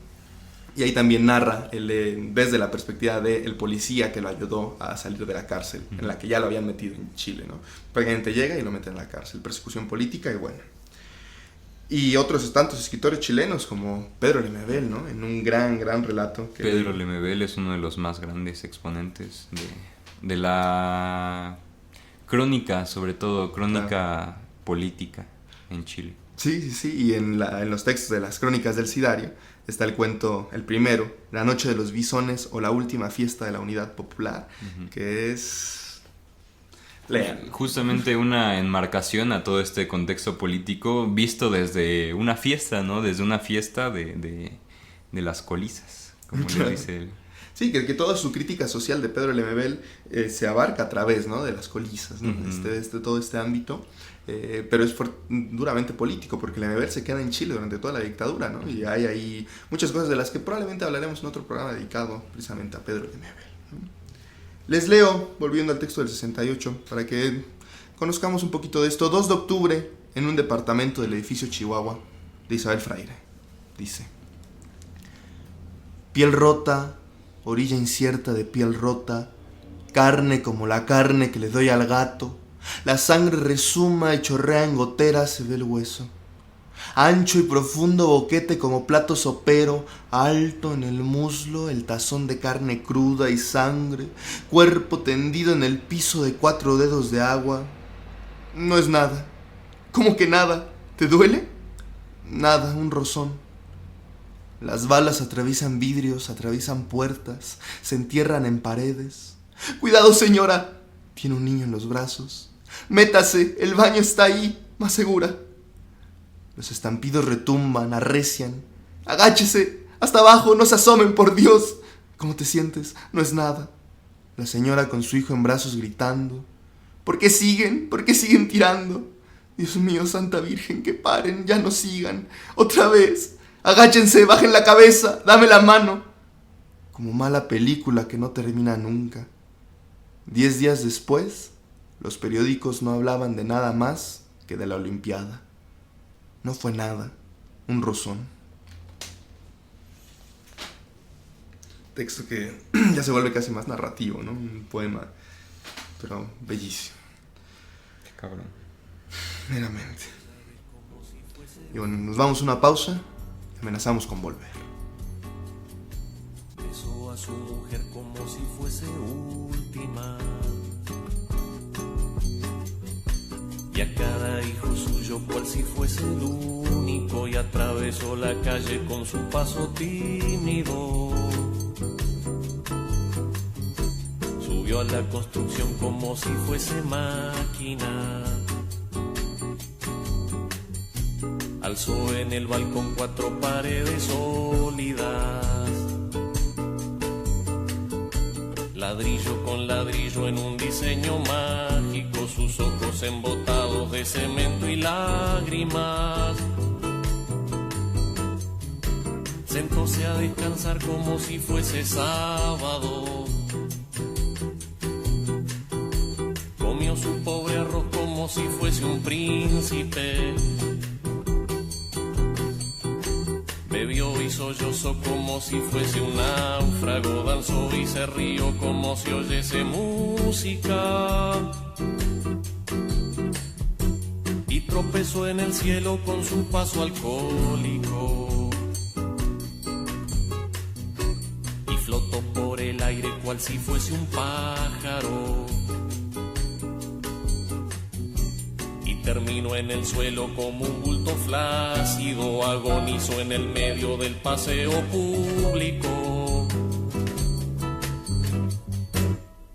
Y ahí también narra desde la perspectiva del policía que lo ayudó a salir de la cárcel, en la que ya lo habían metido en Chile, ¿no? Prácticamente llega y lo meten en la cárcel, persecución política y bueno. Y otros tantos escritores chilenos como Pedro Lemebel, ¿no? En un gran relato. Pedro Lemebel es uno de los más grandes exponentes de la crónica, sobre todo crónica política en Chile. Sí, y en los textos de las crónicas del Sidario está el cuento, el primero, La noche de los bisones o la última fiesta de la unidad popular, que es... Lean. Justamente una enmarcación a todo este contexto político visto desde una fiesta, ¿no? Desde una fiesta de las colizas, como le dice él. Sí, que toda su crítica social de Pedro Lemebel se abarca a través, ¿no? De las colizas, ¿no? Todo este ámbito, pero es duramente político, porque Lemebel se queda en Chile durante toda la dictadura, ¿no? Y hay ahí muchas cosas de las que probablemente hablaremos en otro programa dedicado precisamente a Pedro Lemebel, ¿no? Les leo, volviendo al texto del 68, para que conozcamos un poquito de esto. 2 de octubre, en un departamento del edificio Chihuahua de Isabel Freire. Dice: piel rota, orilla incierta de piel rota, carne como la carne que le doy al gato, la sangre resuma y chorrea en goteras, se ve el hueso. Ancho y profundo boquete como plato sopero, alto en el muslo, el tazón de carne cruda y sangre, cuerpo tendido en el piso de 4 dedos de agua. No es nada. ¿Cómo que nada? ¿Te duele? Nada, un rozón. Las balas atraviesan vidrios, atraviesan puertas, se entierran en paredes. ¡Cuidado, señora! Tiene un niño en los brazos. Métase, el baño está ahí, más segura. Los estampidos retumban, arrecian. Agáchese, hasta abajo, no se asomen, por Dios. ¿Cómo te sientes? No es nada. La señora con su hijo en brazos gritando. ¿Por qué siguen? ¿Por qué siguen tirando? Dios mío, Santa Virgen, que paren, ya no sigan. Otra vez. Agáchense, bajen la cabeza, dame la mano. Como mala película que no termina nunca. 10 días después, los periódicos no hablaban de nada más que de la Olimpiada. No fue nada, un rozón. Texto que ya se vuelve casi más narrativo, ¿no? Un poema, pero bellísimo. Qué cabrón. Meramente. Y bueno, nos vamos a una pausa y amenazamos con volver. Besó a su mujer como si fuese última, y a cada hijo suyo cual si fuese el único, y atravesó la calle con su paso tímido. Subió a la construcción como si fuese máquina, alzó en el balcón 4 paredes sólidas, ladrillo con ladrillo en un diseño mágico, sus ojos embotados de cemento y lágrimas. Sentóse a descansar como si fuese sábado, comió su pobre arroz como si fuese un príncipe, bebió y sollozó como si fuese un náufrago, danzó y se rió como si oyese música, y tropezó en el cielo con su paso alcohólico, y flotó por el aire cual si fuese un pájaro, terminó en el suelo como un bulto flácido, agonizó en el medio del paseo público.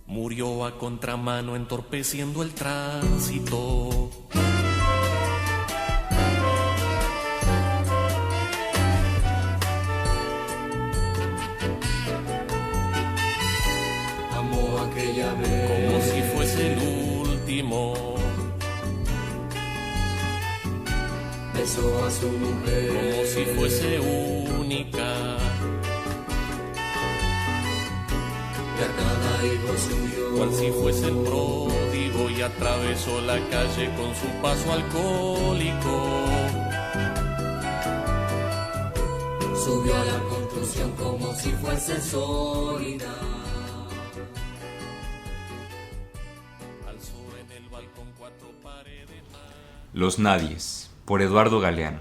Murió a contramano entorpeciendo el tránsito. Amó aquella vez como si fuese el último. Besó a su mujer como si fuese única, y a cada hijo suyo cual si fuese el pródigo, y atravesó la calle con su paso alcohólico. Subió a la construcción como si fuese sólida, alzó en el balcón 4 paredes. Los Nadies, por Eduardo Galeano.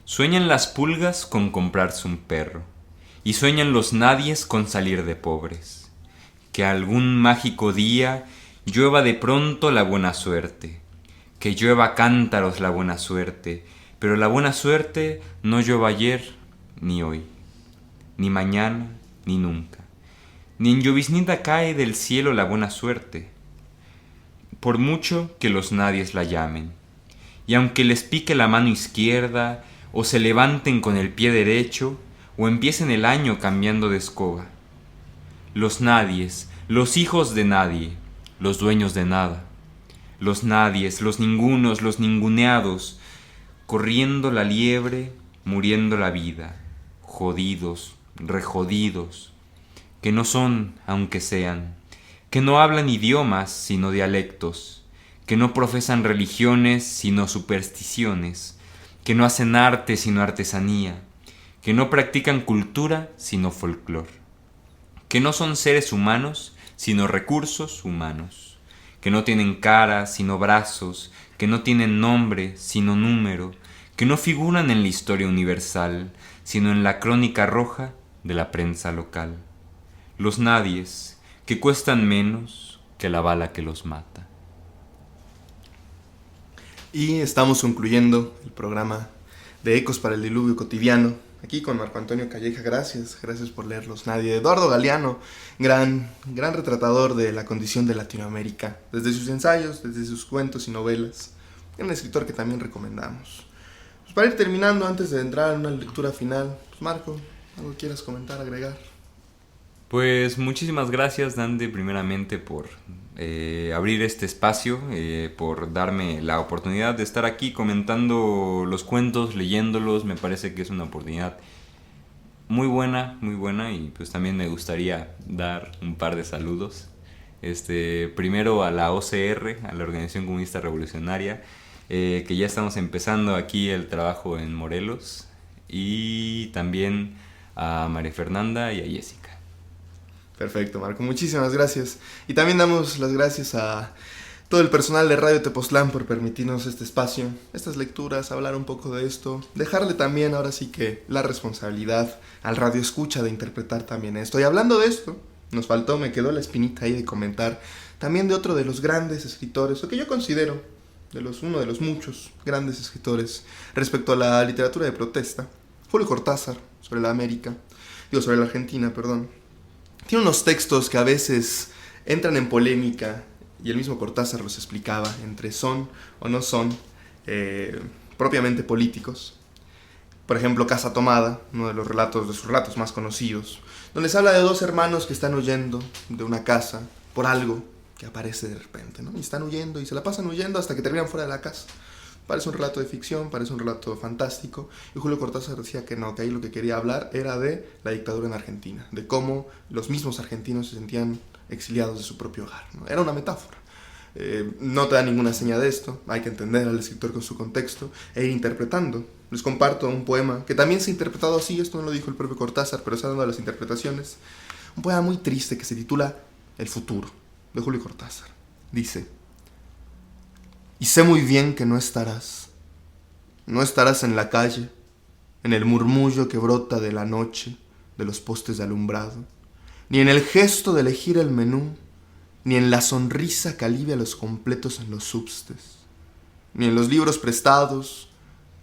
Sueñan las pulgas con comprarse un perro, y sueñan los nadies con salir de pobres. Que algún mágico día llueva de pronto la buena suerte, que llueva cántaros la buena suerte, pero la buena suerte no llueva ayer ni hoy, ni mañana ni nunca, ni en lloviznita cae del cielo la buena suerte, por mucho que los nadies la llamen, y aunque les pique la mano izquierda, o se levanten con el pie derecho, o empiecen el año cambiando de escoba. Los nadies, los hijos de nadie, los dueños de nada. Los nadies, los ningunos, los ninguneados, corriendo la liebre, muriendo la vida, jodidos, rejodidos, que no son, aunque sean, que no hablan idiomas sino dialectos, que no profesan religiones sino supersticiones, que no hacen arte sino artesanía, que no practican cultura sino folclor, que no son seres humanos sino recursos humanos, que no tienen cara sino brazos, que no tienen nombre sino número, que no figuran en la historia universal sino en la crónica roja de la prensa local. Los nadies, que cuestan menos que la bala que los mata. Y estamos concluyendo el programa de Ecos para el Diluvio Cotidiano, aquí con Marco Antonio Calleja. Gracias por leerlos. Nadie. Eduardo Galeano, gran retratador de la condición de Latinoamérica, desde sus ensayos, desde sus cuentos y novelas. Un escritor que también recomendamos. Pues para ir terminando, antes de entrar en una lectura final, pues Marco, ¿algo que quieras comentar, agregar? Pues muchísimas gracias, Dante, primeramente por abrir este espacio, por darme la oportunidad de estar aquí comentando los cuentos, leyéndolos. Me parece que es una oportunidad muy buena, y pues también me gustaría dar un par de saludos. Primero a la OCR, a la Organización Comunista Revolucionaria, que ya estamos empezando aquí el trabajo en Morelos, y también a María Fernanda y a Jessica. Perfecto, Marco, muchísimas gracias. Y también damos las gracias a todo el personal de Radio Tepoztlán por permitirnos este espacio, estas lecturas, hablar un poco de esto, dejarle también ahora sí que la responsabilidad al radio escucha de interpretar también esto. Y hablando de esto, me quedó la espinita ahí de comentar también de otro de los grandes escritores, o que yo considero uno de los muchos grandes escritores respecto a la literatura de protesta, Julio Cortázar, sobre la Argentina. Tiene unos textos que a veces entran en polémica, y el mismo Cortázar los explicaba, entre son o no son propiamente políticos. Por ejemplo, Casa Tomada, uno de sus relatos más conocidos, donde se habla de dos hermanos que están huyendo de una casa por algo que aparece de repente, ¿no? Y están huyendo y se la pasan huyendo hasta que terminan fuera de la casa. Parece un relato de ficción, parece un relato fantástico, y Julio Cortázar decía que no, que ahí lo que quería hablar era de la dictadura en Argentina, de cómo los mismos argentinos se sentían exiliados de su propio hogar, ¿no? Era una metáfora. No te da ninguna señal de esto, hay que entender al escritor con su contexto e ir interpretando. Les comparto un poema que también se ha interpretado así, esto no lo dijo el propio Cortázar, pero está dando las interpretaciones. Un poema muy triste que se titula El futuro, de Julio Cortázar. Dice: y sé muy bien que no estarás en la calle, en el murmullo que brota de la noche, de los postes de alumbrado, ni en el gesto de elegir el menú, ni en la sonrisa que alivia los completos en los substes, ni en los libros prestados,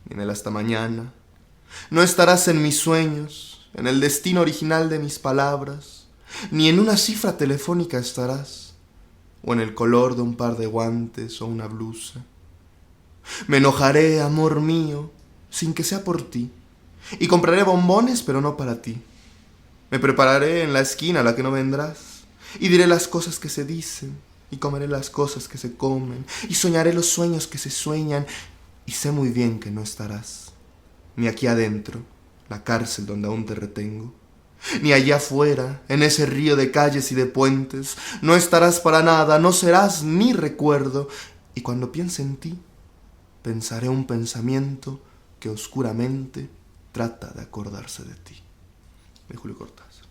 ni en el hasta mañana. No estarás en mis sueños, en el destino original de mis palabras, ni en una cifra telefónica estarás, o en el color de un par de guantes o una blusa. Me enojaré, amor mío, sin que sea por ti, y compraré bombones, pero no para ti. Me prepararé en la esquina a la que no vendrás, y diré las cosas que se dicen, y comeré las cosas que se comen, y soñaré los sueños que se sueñan, y sé muy bien que no estarás, ni aquí adentro, la cárcel donde aún te retengo, ni allá afuera, en ese río de calles y de puentes. No estarás para nada, no serás ni recuerdo, y cuando piense en ti, pensaré un pensamiento que oscuramente trata de acordarse de ti. De Julio Cortázar.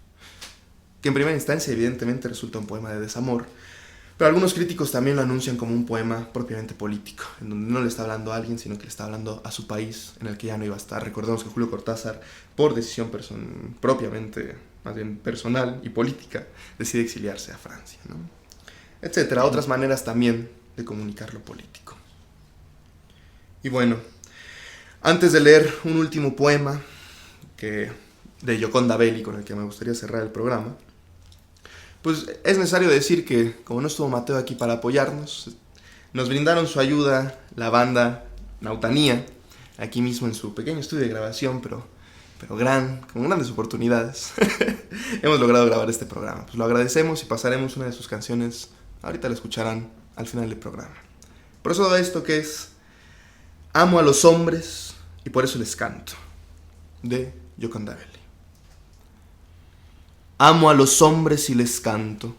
Que en primera instancia evidentemente resulta un poema de desamor, Pero algunos críticos también lo anuncian como un poema propiamente político, en donde no le está hablando a alguien, sino que le está hablando a su país, en el que ya no iba a estar. Recordemos que Julio Cortázar, por decisión propiamente, más bien personal y política, decide exiliarse a Francia, ¿no? Etcétera. Otras maneras también de comunicar lo político. Y bueno, antes de leer un último poema de Gioconda Belli, con el que me gustaría cerrar el programa, pues es necesario decir que, como no estuvo Mateo aquí para apoyarnos, nos brindaron su ayuda la banda Nautanía, aquí mismo en su pequeño estudio de grabación, pero con grandes oportunidades. Hemos logrado grabar este programa. Pues lo agradecemos y pasaremos una de sus canciones, ahorita la escucharán al final del programa. Por eso esto que es Amo a los hombres y por eso les canto, de Gioconda Belli. Amo a los hombres y les canto.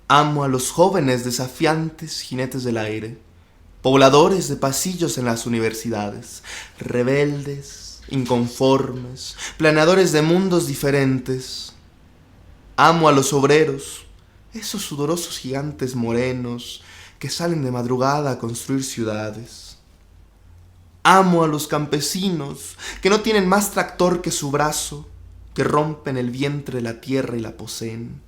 Amo a los jóvenes desafiantes jinetes del aire, pobladores de pasillos en las universidades, rebeldes, inconformes, planeadores de mundos diferentes. Amo a los obreros, esos sudorosos gigantes morenos que salen de madrugada a construir ciudades. Amo a los campesinos que no tienen más tractor que su brazo, que rompen el vientre de la tierra y la poseen.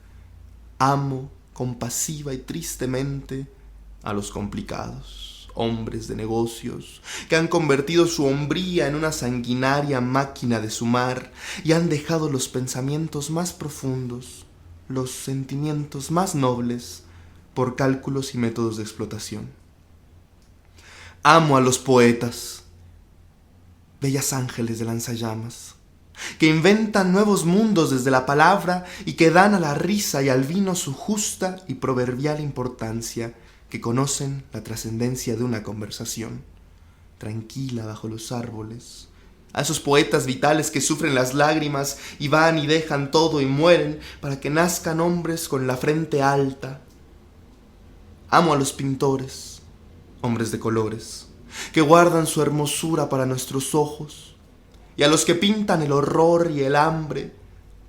Amo compasiva y tristemente a los complicados, hombres de negocios, que han convertido su hombría en una sanguinaria máquina de sumar y han dejado los pensamientos más profundos, los sentimientos más nobles, por cálculos y métodos de explotación. Amo a los poetas, bellas ángeles de lanzallamas, que inventan nuevos mundos desde la palabra y que dan a la risa y al vino su justa y proverbial importancia, que conocen la trascendencia de una conversación, tranquila bajo los árboles. A esos poetas vitales que sufren las lágrimas y van y dejan todo y mueren para que nazcan hombres con la frente alta. Amo a los pintores, hombres de colores, que guardan su hermosura para nuestros ojos, y a los que pintan el horror y el hambre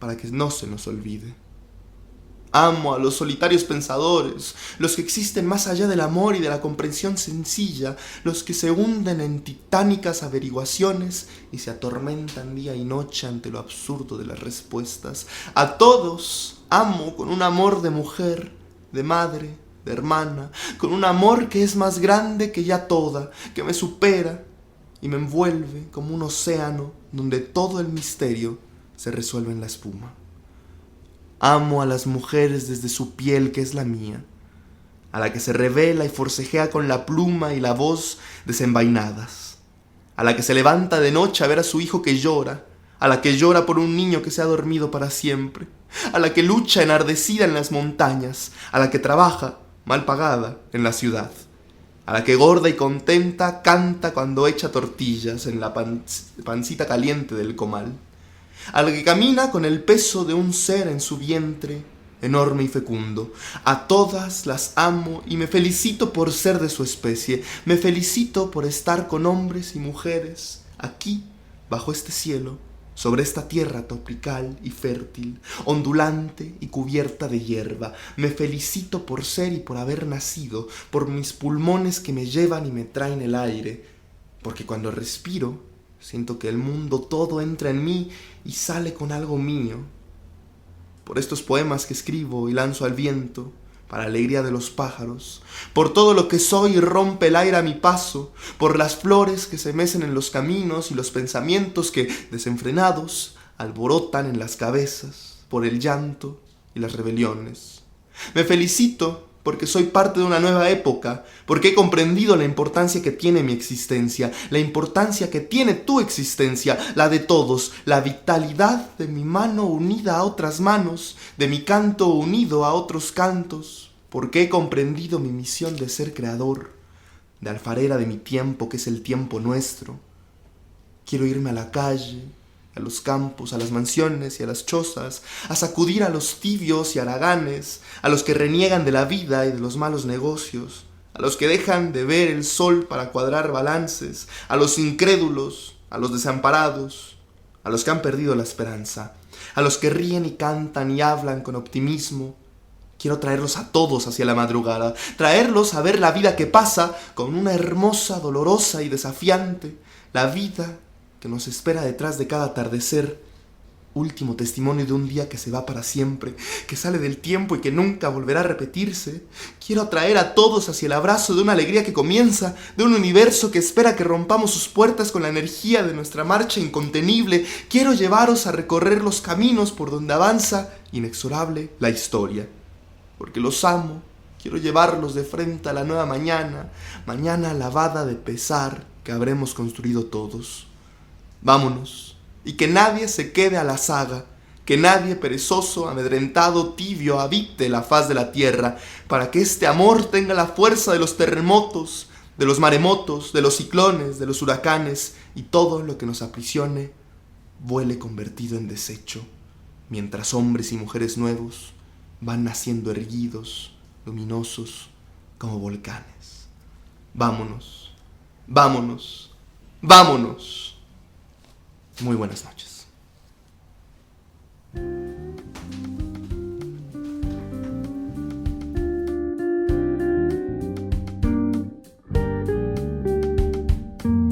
para que no se nos olvide. Amo a los solitarios pensadores, los que existen más allá del amor y de la comprensión sencilla, los que se hunden en titánicas averiguaciones y se atormentan día y noche ante lo absurdo de las respuestas. A todos amo con un amor de mujer, de madre, de hermana, con un amor que es más grande que ya toda, que me supera y me envuelve como un océano donde todo el misterio se resuelve en la espuma. Amo a las mujeres desde su piel que es la mía, a la que se revela y forcejea con la pluma y la voz desenvainadas, a la que se levanta de noche a ver a su hijo que llora, a la que llora por un niño que se ha dormido para siempre, a la que lucha enardecida en las montañas, a la que trabaja, mal pagada, en la ciudad, a la que gorda y contenta canta cuando echa tortillas en la pancita caliente del comal, a la que camina con el peso de un ser en su vientre enorme y fecundo. A todas las amo y me felicito por ser de su especie, me felicito por estar con hombres y mujeres aquí, bajo este cielo, sobre esta tierra tropical y fértil, ondulante y cubierta de hierba. Me felicito por ser y por haber nacido, por mis pulmones que me llevan y me traen el aire, porque cuando respiro, siento que el mundo todo entra en mí y sale con algo mío. Por estos poemas que escribo y lanzo al viento, para alegría de los pájaros, por todo lo que soy y rompe el aire a mi paso, por las flores que se mecen en los caminos y los pensamientos que, desenfrenados, alborotan en las cabezas, por el llanto y las rebeliones. Me felicito porque soy parte de una nueva época, porque he comprendido la importancia que tiene mi existencia, la importancia que tiene tu existencia, la de todos, la vitalidad de mi mano unida a otras manos, de mi canto unido a otros cantos, porque he comprendido mi misión de ser creador, de alfarera de mi tiempo, que es el tiempo nuestro. Quiero irme a la calle, a los campos, a las mansiones y a las chozas, a sacudir a los tibios y haraganes, a los que reniegan de la vida y de los malos negocios, a los que dejan de ver el sol para cuadrar balances, a los incrédulos, a los desamparados, a los que han perdido la esperanza, a los que ríen y cantan y hablan con optimismo, Quiero traerlos a todos hacia la madrugada, traerlos a ver la vida que pasa con una hermosa, dolorosa y desafiante, la vida que nos espera detrás de cada atardecer, último testimonio de un día que se va para siempre, que sale del tiempo y que nunca volverá a repetirse. Quiero atraer a todos hacia el abrazo de una alegría que comienza, de un universo que espera que rompamos sus puertas con la energía de nuestra marcha incontenible. Quiero llevaros a recorrer los caminos por donde avanza inexorable la historia. Porque los amo, quiero llevarlos de frente a la nueva mañana, mañana lavada de pesar que habremos construido todos. Vámonos, y que nadie se quede a la saga, que nadie perezoso, amedrentado, tibio, habite la faz de la tierra, para que este amor tenga la fuerza de los terremotos, de los maremotos, de los ciclones, de los huracanes, y todo lo que nos aprisione vuele convertido en desecho, mientras hombres y mujeres nuevos van naciendo erguidos, luminosos, como volcanes. Vámonos, vámonos, vámonos. Muy buenas noches.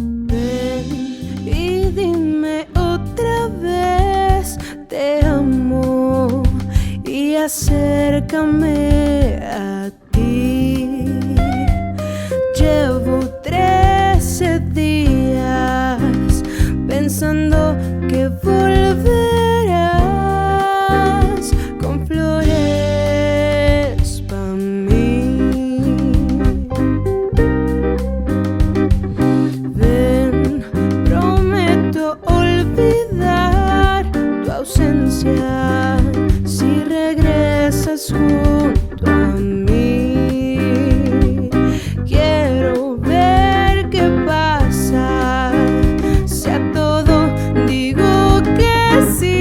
Ven y dime otra vez, te amo, y acércame a ti. Llevo 13 días pensando que volverás con flores pa' mí. Ven, prometo olvidar tu ausencia si regresas junto a mí. Quiero ver qué pasa, si a todo digo que sí.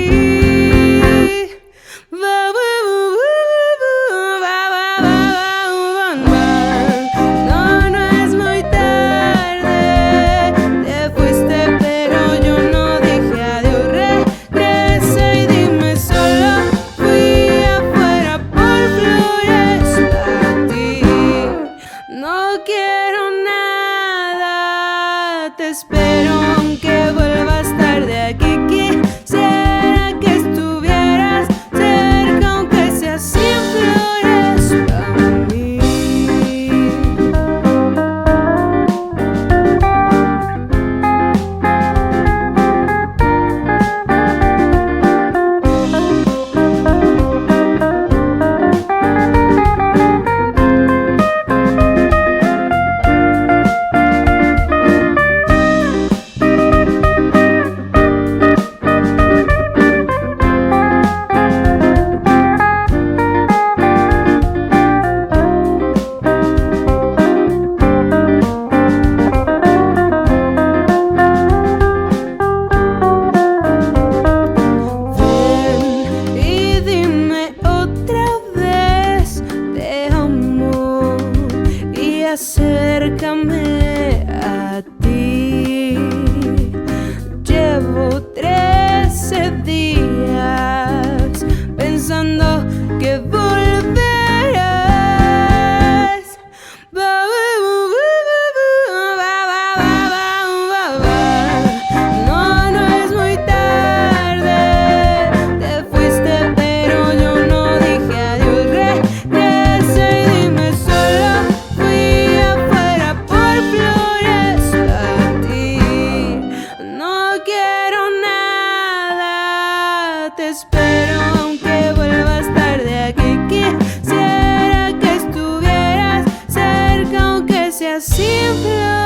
No, no es muy tarde, te fuiste pero yo no dije adiós. Regresa y dime solo, fui afuera por flores para ti. No quiero nada, te espero aunque vuelvas tarde. Aquí quisiera que estuvieras cerca, aunque sea sin flores para mí. Ven y dime otra vez, te amo, y acércame a ti. Llevo 13 días pensando que volverás. No, no es muy tarde, te fuiste pero yo no dije adiós. Regresa y dime solo, fui afuera por flores para ti. No quiero nada, te espero aunque vuelvas tarde. Aquí quisiera que estuvieras cerca, aunque sea sin flores.